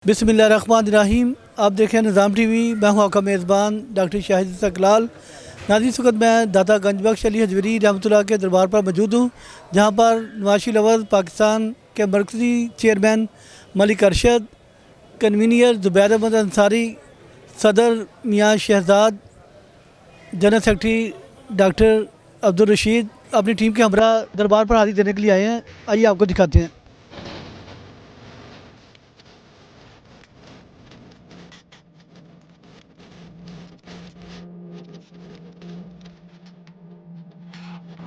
बिस्मिल्लाहिर्रहमानिर्रहीम। आप देखें निज़ाम टी वी। मैं हूं आपका मेज़बान डॉक्टर शाहिद इस्तकलाल। नाज़रीन, इस वक्त मैं दाता गंजबख्श अली हजवरी रहमतुल्लाह के दरबार पर मौजूद हूं, जहां पर नवाशी लवज़ पाकिस्तान के मरकज़ी चेयरमैन मलिक अरशद, कन्वीनियर ज़ुबैर अहमद अंसारी, सदर Mian Shahzad, general secretary doctor Abdul Rashid अपनी टीम के हमरा दरबार पर हाजिरी देने के लिए आए हैं। आइए आपको दिखाते हैं।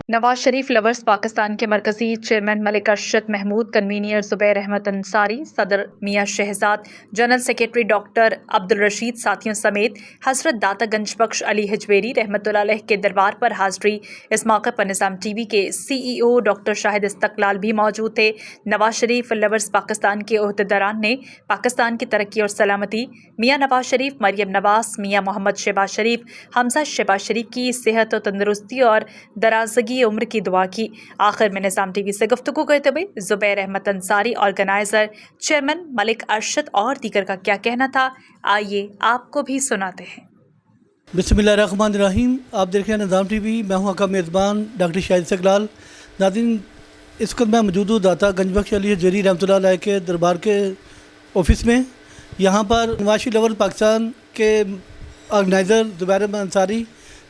नवाज शरीफ लवर्स पाकिस्तान के मरकज़ी चेयरमैन मलिक अरशद महमूद, कन्वीनियर ज़ुबैर अहमद अंसारी, सदर Mian Shahzad, general secretary doctor Abdul Rashid साथियों समेत हज़रत दाता गंजबख्श अली हजवेरी रहमतुल्लाह अलैह के दरबार पर हाज़री। इस मौके पर निज़ाम टीवी के CEO डॉक्टर शाहिद इस्तकलाल भी मौजूद थे। नवाज शरीफ लवर्स पाकिस्तान के ओहदेदारान ने पाकिस्तान की तरक्की और सलामती, मियाँ नवाज शरीफ, मरियम नवाज, मियाँ मोहम्मद शहबाज शरीफ, हमजा शहबाज शरीफ की सेहत और तंदुरुस्ती और दराजगी उम्र की दुआ की। आखिर में निज़ाम टीवी से गुफ्तगू करते हुए ज़ुबैर अहमद अंसारी, ऑर्गेनाइज़र, चेयरमैन मलिक अरशद और दीगर का क्या कहना था, आइए आपको भी सुनाते हैं। बिस्मिल्लाहिर्रहमानिर्रहीम। आप देख रहे हैं निज़ाम टी वी। मैं हूं आपका मेज़बान डॉक्टर शाहिद इस्तकलाल। नाज़रीन, इस वक्त मैं मौजूद हूँ दाता गंजबख्श अली हजवेरी रहमतुल्लाह अलैह के दरबार के ऑफिस में। यहाँ पर नवाशी लवर पाकिस्तान के ऑर्गेनाइज़र ज़ुबैर अहमद अंसारी,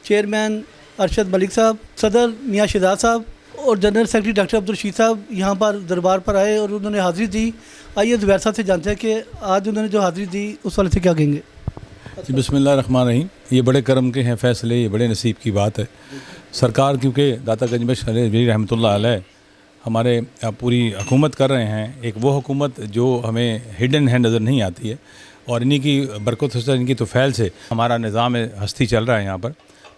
चेयरमैन अरशद मलिक साहब, सदर मियाँ शहजाद साहब और general secretary doctor Abdul Rashid साहब यहाँ पर दरबार पर आए और उन्होंने हाज़िरी दी। आइए ज़ुबैर साहब से जानते हैं कि आज उन्होंने जो हाज़िरी दी उस वाले से क्या कहेंगे। जी, बिस्मिल्लाहिर्रहमानिर्रहीम। ये बड़े करम के हैं फ़ैसले, ये बड़े नसीब की बात है। सरकार क्योंकि दाता गंजबख्श अली हजवेरी रहमतुल्लाह अलैह हमारे पूरी हुकूमत कर रहे हैं, एक वो हुकूमत जो हमें हिडन है, नज़र नहीं आती है, और इन्हीं की बरकत से, इनकी तो फैल से हमारा निज़ाम हस्ती चल रहा है। यहाँ पर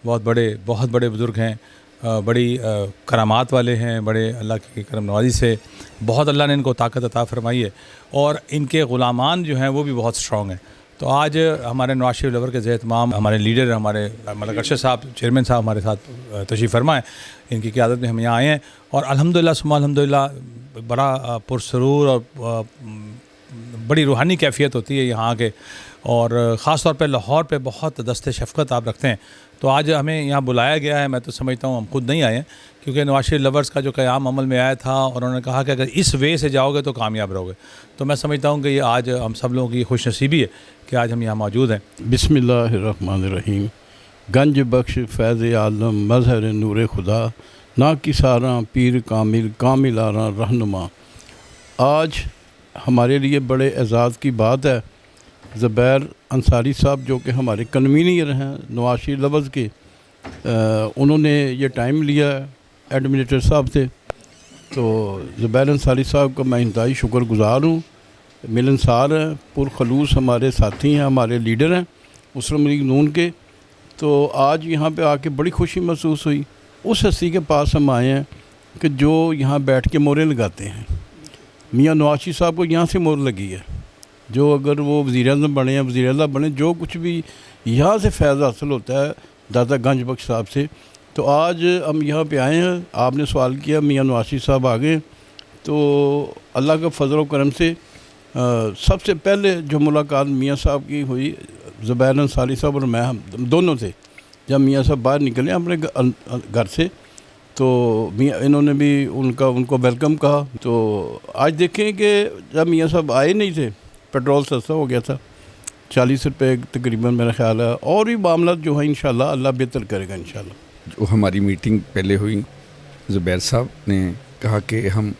बहुत बड़े बुज़ुर्ग हैं, बड़ी करामात वाले हैं, बड़े अल्लाह की करम नवाज़ी से बहुत अल्लाह ने इनको ताकत अता फरमाई है, और इनके ग़ुलामान जो हैं वो भी बहुत स्ट्रॉन्ग हैं। तो आज हमारे नवाज शरीफ लवर के ज़ेहतमाम हमारे लीडर, हमारे मलिक अरशद साहब, चेयरमैन साहब हमारे साथ तशरीफ़ फरमाएँ, इनकी क़यादत में हम यहाँ आए हैं, और अल्हम्दुलिल्लाह सुम्मा अल्हम्दुलिल्लाह बड़ा पुरसरूर और बड़ी रूहानी कैफियत होती है यहाँ के, और ख़ास तौर पे लाहौर पे बहुत दस्ते शफ़क़त आप रखते हैं। तो आज हमें यहाँ बुलाया गया है। मैं तो समझता हूँ हम खुद नहीं आए हैं, क्योंकि नवाज शरीफ लवर्स का जो क़याम अमल में आया था, और उन्होंने कहा कि अगर इस वे से जाओगे तो कामयाब रहोगे। तो मैं समझता हूँ कि ये आज हम सब लोगों की खुश नसीबी है कि आज हम यहाँ मौजूद हैं। बिस्मिल्लाहिर्रहमानिर्रहीम। गंज बख्श फैज़ आलम मज़हर नूर खुदा, ना किसारा पीर कामिल कामिल आरा रहनुमा। आज हमारे लिए बड़े एज़ाज़ की बात है, ज़ुबैर अंसारी साहब जो कि हमारे कन्वीनियर हैं नवाज शरीफ लवर्स के, उन्होंने ये टाइम लिया एडमिनिस्ट्रेटर साहब से। तो ज़ुबैर अंसारी साहब का मैं इंतहाई शुक्रगुज़ार हूँ, मिलनसार हैं, पुरखलूस हमारे साथी हैं, हमारे लीडर हैं मुस्लिम लीग नून के। तो आज यहाँ पे आके बड़ी खुशी महसूस हुई। उस हस्ती के पास हम आए हैं कि जो यहाँ बैठ के मोहरें लगाते हैं। मियाँ नवाज शरीफ साहब को यहाँ से मोहर लगी है, जो अगर वो वज़ीर-ए-आज़म बने या वज़ीर-ए-आला बने, जो कुछ भी यहाँ से फ़ैज़ हासिल होता है दाता गंजबख्श साहब से। तो आज हम यहाँ पे आए हैं। आपने सवाल किया, मियाँ नवाज शरीफ साहब आ गए, तो अल्लाह का फजल व करम से सबसे पहले जो मुलाकात मियाँ साहब की हुई, ज़ुबैर अंसारी साहब और मैं, हम दोनों से जब मियाँ साहब बाहर निकले अपने घर से, तो मियाँ इन्होंने भी उनको वेलकम कहा। तो आज देखें कि जब मियाँ साहब आए नहीं थे, पेट्रोल सस्ता हो गया था, 40 रुपये तकरीबन मेरा ख्याल है, और भी मामला जो है इंशाल्लाह अल्लाह बेहतर करेगा इंशाल्लाह। जो हमारी मीटिंग पहले हुई, ज़ुबैर साहब ने कहा कि हम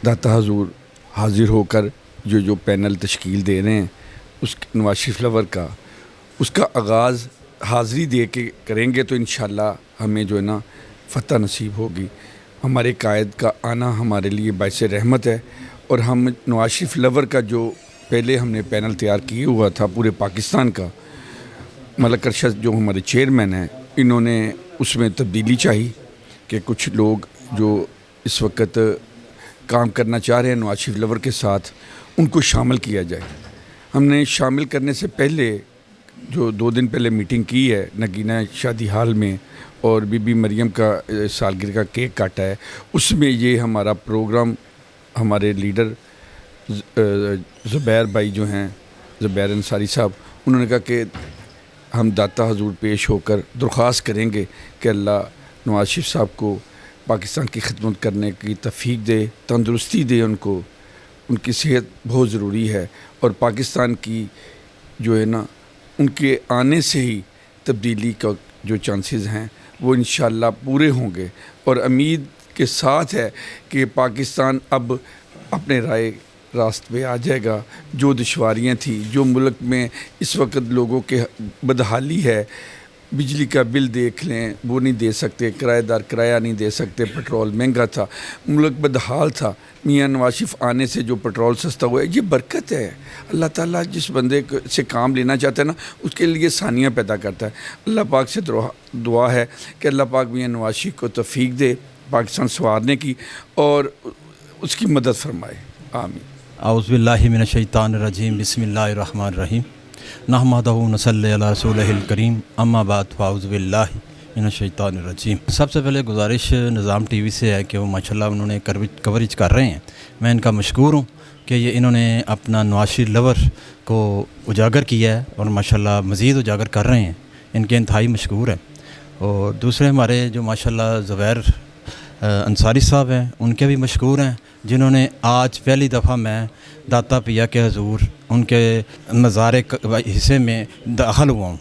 दाता हजूर हाज़िर होकर जो पैनल तश्कील दे रहे हैं, उस नवाज शरीफ लवर का उसका आगाज़ हाज़िरी दे के करेंगे, तो इंशाल्लाह हमें जो है ना फ़तह नसीब होगी। हमारे कायद का आना हमारे लिए बाइस रहमत है, और हम नवाज शरीफ लवर का जो पहले हमने पैनल तैयार किया हुआ था पूरे पाकिस्तान का, मलिक अरशद जो हमारे चेयरमैन हैं, इन्होंने उसमें तब्दीली चाहिए कि कुछ लोग जो इस वक्त काम करना चाह रहे हैं नवाज शरीफ लवर के साथ, उनको शामिल किया जाए। हमने शामिल करने से पहले जो 2 दिन पहले मीटिंग की है नगीना शादी हाल में, और बीबी मरियम का सालगिरह का केक काटा है, उसमें ये हमारा प्रोग्राम हमारे लीडर ज़ुबैर भाई जो हैं زبیر انصاری صاحب، انہوں نے کہا کہ ہم داتا حضور پیش ہو کر درخواست کریں گے کہ اللہ نواز شریف صاحب کو پاکستان کی خدمت کرنے کی توفیق دے، تندرستی دے ان کو، ان کی صحت بہت ضروری ہے، اور پاکستان کی جو ہے نا ان کے آنے سے ہی تبدیلی کا جو چانسز ہیں وہ انشاءاللہ پورے ہوں گے، اور امید کے ساتھ ہے کہ پاکستان اب اپنے راست پہ آ جائے گا۔ جو دشواریاں تھیں، جو ملک میں اس وقت لوگوں کے بدحالی ہے، بجلی کا بل دیکھ لیں وہ نہیں دے سکتے، کرایہ دار کرایہ نہیں دے سکتے، پٹرول مہنگا تھا، ملک بدحال تھا۔ میاں نواز شریف آنے سے جو پٹرول سستا ہوا ہے، یہ برکت ہے۔ اللہ تعالیٰ جس بندے سے کام لینا چاہتا ہے نا، اس کے لیے ثانیہ پیدا کرتا ہے۔ اللہ پاک سے دعا ہے کہ اللہ پاک میاں نواز شریف کو توفیق دے پاکستان سنوارنے کی، اور اس کی مدد فرمائے، آمین۔ اعوذ باللہ من الشیطان الرجیم، بسم اللہ الرحمن الرحیم، نحمدہ ونصلی علی رسولہ الکریم، اما بعد فاعوذ باللہ من الشیطان الرجیم۔ سب سے پہلے گزارش نظام ٹی وی سے ہے کہ وہ ماشاءاللہ انہوں نے کوریج کر رہے ہیں، میں ان کا مشکور ہوں کہ یہ انہوں نے اپنا نواز شریف لور کو اجاگر کیا ہے، اور ماشاءاللہ مزید اجاگر کر رہے ہیں، ان کے انتہائی مشکور ہیں۔ اور دوسرے ہمارے جو ماشاءاللہ زبیر انصاری صاحب ہیں، ان کے بھی مشکور ہیں، جنہوں نے آج پہلی دفعہ میں داتا پیا کے حضور ان کے مزار حصے میں داخل ہوا ہوں۔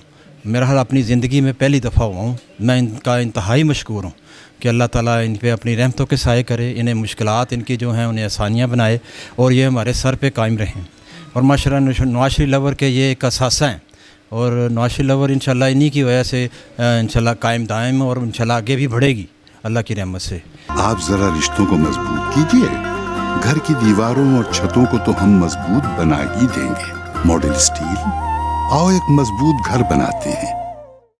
میرا حال اپنی زندگی میں پہلی دفعہ ہوا ہوں، میں ان کا انتہائی مشکور ہوں کہ اللہ تعالیٰ ان پہ اپنی رحمتوں کے سائے کرے، انہیں مشکلات ان کی جو ہیں انہیں آسانیاں بنائے، اور یہ ہمارے سر پہ قائم رہیں۔ اور ماشاءاللہ نواز شریف لور کے یہ ایک اثاثہ ہیں، اور نواز شریف لور انشاءاللہ انہی کی وجہ سے انشاءاللہ قائم دائم، اور انشاءاللہ آگے بھی بڑھے گی اللہ کی رحمت سے۔ آپ ذرا رشتوں کو مضبوط کیجئے، گھر کی دیواروں اور چھتوں کو تو ہم مضبوط بنا ہی دیں گے۔ ماڈل اسٹیل، آؤ ایک مضبوط گھر بناتے ہیں۔